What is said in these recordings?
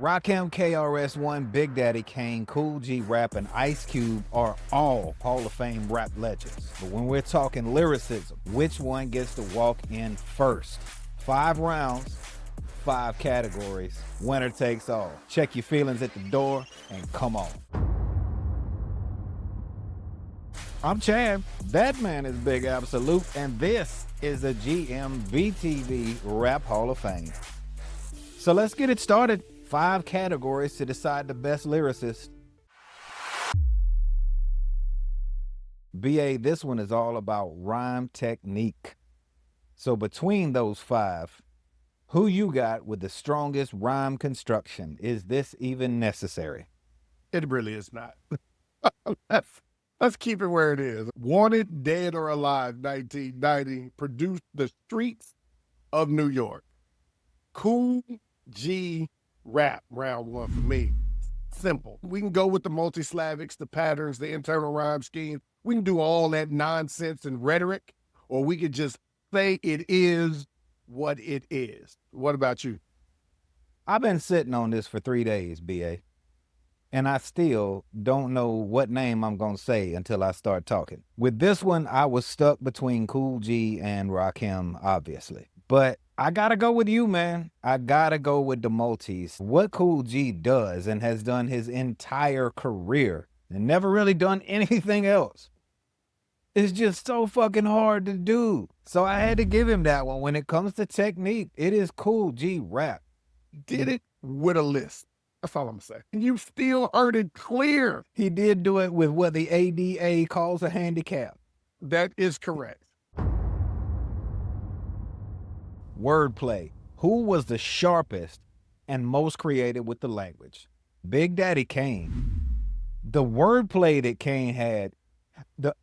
Rakim, KRS-One, Big Daddy Kane, Kool G Rap, and Ice Cube are all Hall of Fame rap legends. But when we're talking lyricism, which one gets to walk in first? 5 rounds, 5 categories, winner takes all. Check your feelings at the door and come on. I'm Chad, that man is Big Absolute, and this is the GMVTV Rap Hall of Fame. So let's get it started. 5 categories to decide the best lyricist. BA, this one is all about rhyme technique. So between those 5, who you got with the strongest rhyme construction? Is this even necessary? It really is not. Let's keep it where it is. Wanted, Dead or Alive, 1990, produced The Streets of New York. Kool G Rap, round 1 for me. Simple. We can go with the multisyllabics, the patterns, the internal rhyme scheme. We can do all that nonsense and rhetoric, or we could just say it is what it is. What about you? I've been sitting on this for 3 days, BA, and I still don't know what name I'm going to say until I start talking. With this one, I was stuck between Kool G and Rakim, obviously. But I gotta go with you, man. I gotta go with the multis. What Kool G does and has done his entire career and never really done anything else, it's just so fucking hard to do. So I had to give him that one. When it comes to technique, it is Kool G Rap. Did it with a list. That's all I'm gonna say. And you still heard it clear. He did do it with what the ADA calls a handicap. That is correct. Wordplay. Who was the sharpest and most creative with the language? Big Daddy Kane. The wordplay that Kane had,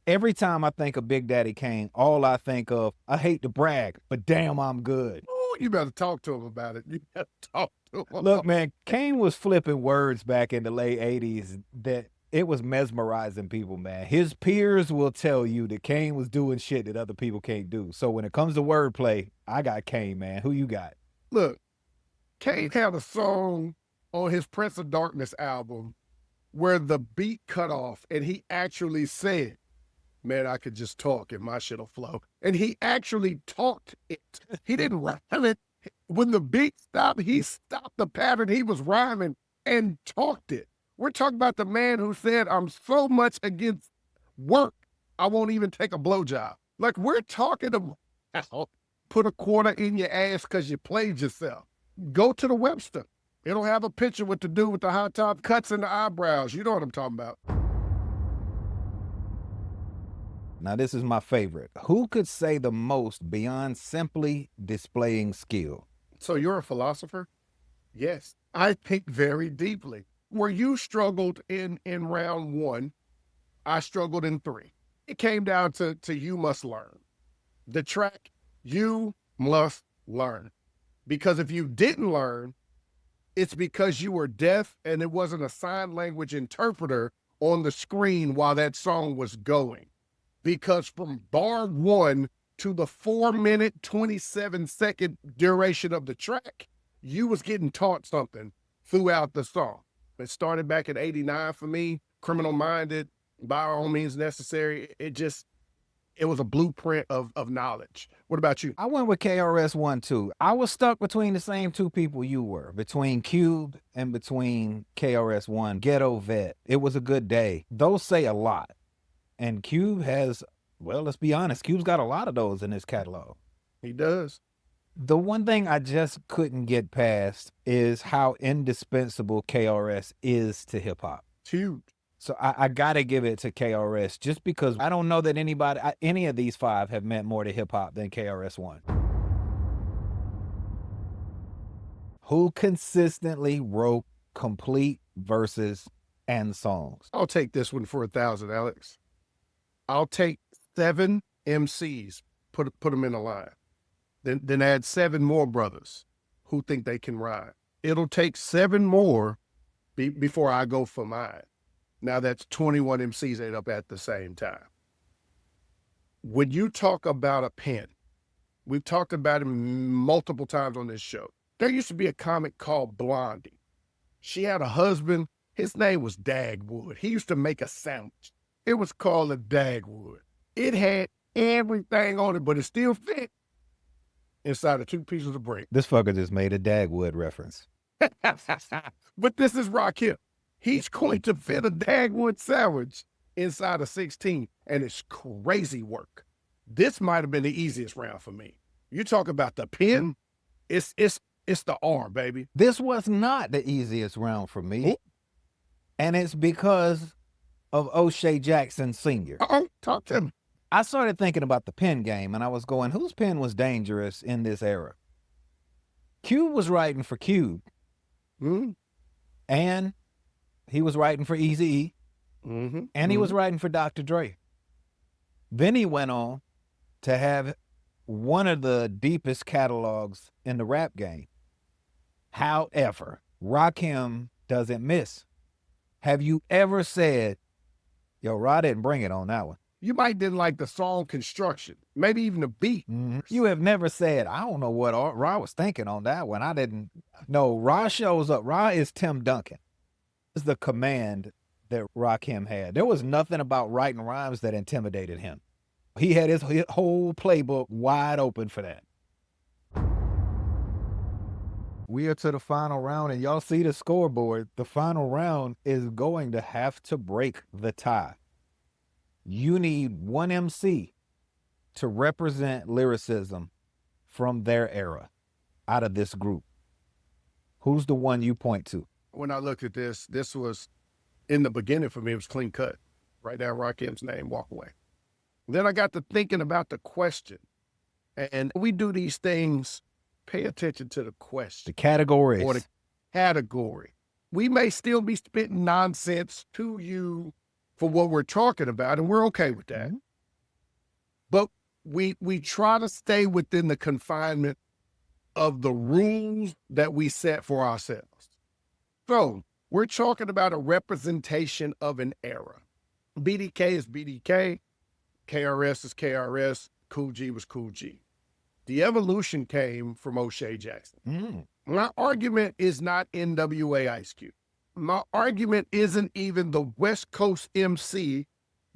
every time I think of Big Daddy Kane, all I think of, I hate to brag, but damn, I'm good. Oh, you better talk to him about it. You better talk to him. Look, man, Kane was flipping words back in the late 80s that it was mesmerizing people, man. His peers will tell you that Kane was doing shit that other people can't do. So when it comes to wordplay, I got Kane, man. Who you got? Look, Kane had a song on his Prince of Darkness album where the beat cut off and he actually said, man, I could just talk and my shit'll flow. And he actually talked it. He didn't rhyme it. When the beat stopped, he stopped the pattern he was rhyming and talked it. We're talking about the man who said, I'm so much against work, I won't even take a blowjob. Like, we're talking about put a quarter in your ass because you played yourself. Go to the Webster. It'll have a picture with the dude with the high top cuts in the eyebrows. You know what I'm talking about. Now, this is my favorite. Who could say the most beyond simply displaying skill? So you're a philosopher? Yes. I think very deeply. Where you struggled in round 1, I struggled in 3. It came down to you must learn. The track, you must learn. Because if you didn't learn, it's because you were deaf and it wasn't a sign language interpreter on the screen while that song was going. Because from bar 1 to the 4-minute, 27-second duration of the track, you was getting taught something throughout the song. It started back in '89 for me, Criminal Minded, By All Means Necessary. It was a blueprint of knowledge. What about you? I went with KRS-One too. I was stuck between the same 2 people you were, between Cube and between KRS-One. Ghetto Vet. It was a good day. Those say a lot. And Cube has, well, let's be honest, Cube's got a lot of those in his catalog. He does. The one thing I just couldn't get past is how indispensable KRS is to hip hop. It's huge. So I gotta give it to KRS just because I don't know that any of these 5 have meant more to hip hop than KRS-One. Who consistently wrote complete verses and songs? I'll take this one for 1,000, Alex. I'll take 7 MCs, put them in a line. Then add 7 more brothers who think they can rhyme. It'll take 7 more before I go for mine. Now that's 21 MCs ate up at the same time. When you talk about a pen, we've talked about it multiple times on this show. There used to be a comic called Blondie. She had a husband. His name was Dagwood. He used to make a sandwich. It was called a Dagwood. It had everything on it, but it still fit inside of 2 pieces of bread. This fucker just made a Dagwood reference. But this is Rakim. He's going to fit a Dagwood sandwich inside of 16, and it's crazy work. This might have been the easiest round for me. You talk about the pen, it's the arm, baby. This was not the easiest round for me. Ooh. And it's because of O'Shea Jackson Sr. Talk to me. I started thinking about the pen game, and I was going, whose pen was dangerous in this era? Cube was writing for Cube. Mm-hmm. And he was writing for Eazy-E. Mm-hmm. And he was writing for Dr. Dre. Then he went on to have one of the deepest catalogs in the rap game. However, Rakim doesn't miss. Have you ever said, yo, Ra didn't bring it on that one? You might didn't like the song construction, maybe even the beat. Mm-hmm. You have never said, I don't know what Ra was thinking on that one. I didn't. No, Ra shows up. Ra is Tim Duncan. It's the command that Rakim had. There was nothing about writing rhymes that intimidated him. He had his whole playbook wide open for that. We are to the final round, and y'all see the scoreboard. The final round is going to have to break the tie. You need one MC to represent lyricism from their era out of this group. Who's the one you point to? When I looked at this was, in the beginning for me, it was clean cut. Write down Rakim's name, walk away. Then I got to thinking about the question. And we do these things, pay attention to the question. The categories. Or the category. We may still be spitting nonsense to you for what we're talking about, and we're okay with that. Mm-hmm. But we try to stay within the confinement of the rules that we set for ourselves. So we're talking about a representation of an era. BDK is BDK, KRS is KRS, Kool G was Kool G. The evolution came from O'Shea Jackson. Mm. My argument is not NWA Ice Cube. My argument isn't even the West Coast MC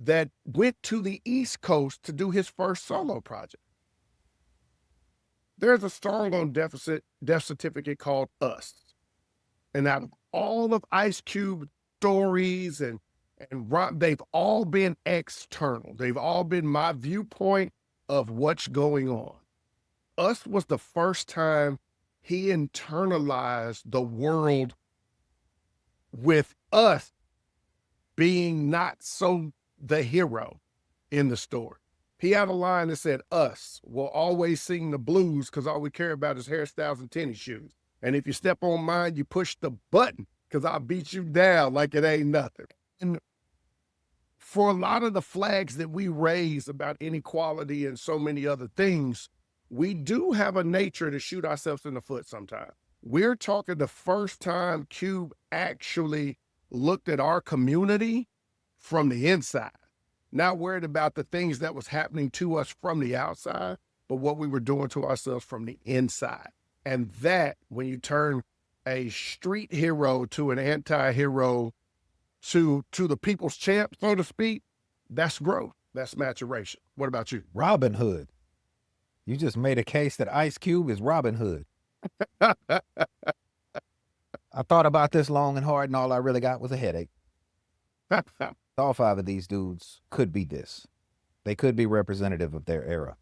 that went to the East Coast to do his first solo project. There's a song on Death Certificate called Us. And out of all of Ice Cube stories and rock, they've all been external. They've all been my viewpoint of what's going on. Us was the first time he internalized the world with us being not so the hero in the story. He had a line that said, us will always sing the blues because all we care about is hairstyles and tennis shoes. And if you step on mine, you push the button because I'll beat you down like it ain't nothing. And for a lot of the flags that we raise about inequality and so many other things, we do have a nature to shoot ourselves in the foot sometimes. We're talking the first time Cube actually looked at our community from the inside, not worried about the things that was happening to us from the outside, but what we were doing to ourselves from the inside. And that, when you turn a street hero to an anti-hero to the people's champ, so to speak, that's growth. That's maturation. What about you? Robin Hood. You just made a case that Ice Cube is Robin Hood. I thought about this long and hard, and all I really got was a headache. All 5 of these dudes could be this. They could be representative of their era.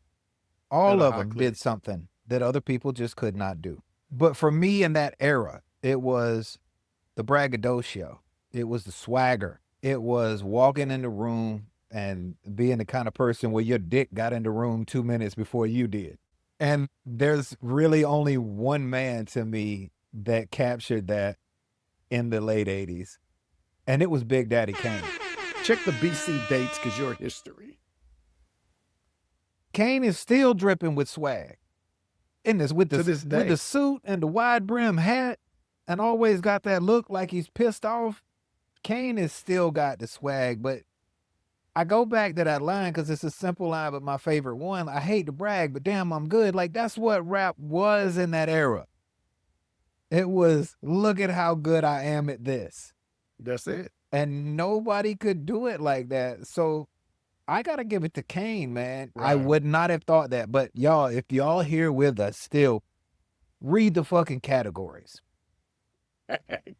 All of them did something that other people just could not do. But for me in that era, it was the braggadocio. It was the swagger. It was walking in the room and being the kind of person where your dick got in the room 2 minutes before you did. And there's really only one man to me that captured that in the late 80s. And it was Big Daddy Kane. Check the BC dates because you're history. Kane is still dripping with swag. In this, with the suit and the wide brim hat, and always got that look like he's pissed off. Kane has still got the swag, but I go back to that line because it's a simple line, but my favorite one. I hate to brag, but damn, I'm good. Like, that's what rap was in that era. It was, look at how good I am at this. That's it. And nobody could do it like that. So I got to give it to Kane, man. I Right. would not have thought that. But y'all, if y'all here with us still, read the fucking categories.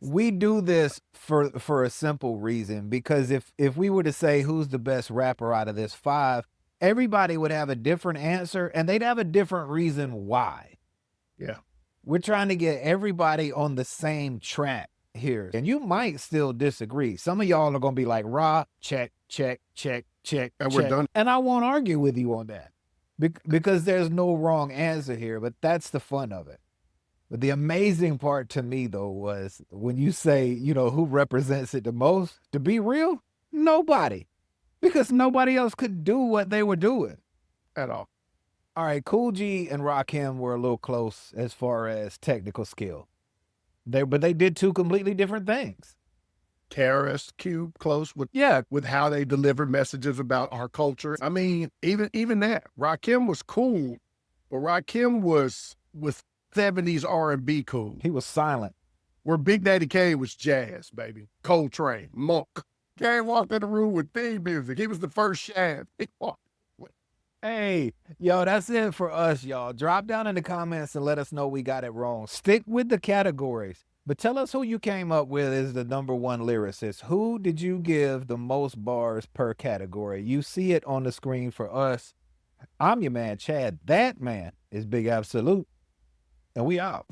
We do this for a simple reason, because if we were to say who's the best rapper out of this 5, everybody would have a different answer and they'd have a different reason why. Yeah. We're trying to get everybody on the same track here. And you might still disagree. Some of y'all are going to be like, "Raw, check, check, check, check, And check." we're done. And I won't argue with you on that because there's no wrong answer here, but that's the fun of it. But the amazing part to me, though, was when you say, you know, who represents it the most, to be real, nobody. Because nobody else could do what they were doing. At all. All right, Kool G and Rakim were a little close as far as technical skill. But they did 2 completely different things. KRS-Q close with Yeah. with how they deliver messages about our culture. I mean, even that. Rakim was cool, but Rakim was 70s R&B cool. He was silent. Where Big Daddy Kane was jazz, baby. Coltrane, Monk. Kane walked in the room with theme music. He was the first Shad. He walked. Hey, yo, that's it for us, y'all. Drop down in the comments and let us know we got it wrong. Stick with the categories, but tell us who you came up with as the #1 lyricist. Who did you give the most bars per category? You see it on the screen for us. I'm your man, Chad. That man is Big Absolute, and we out.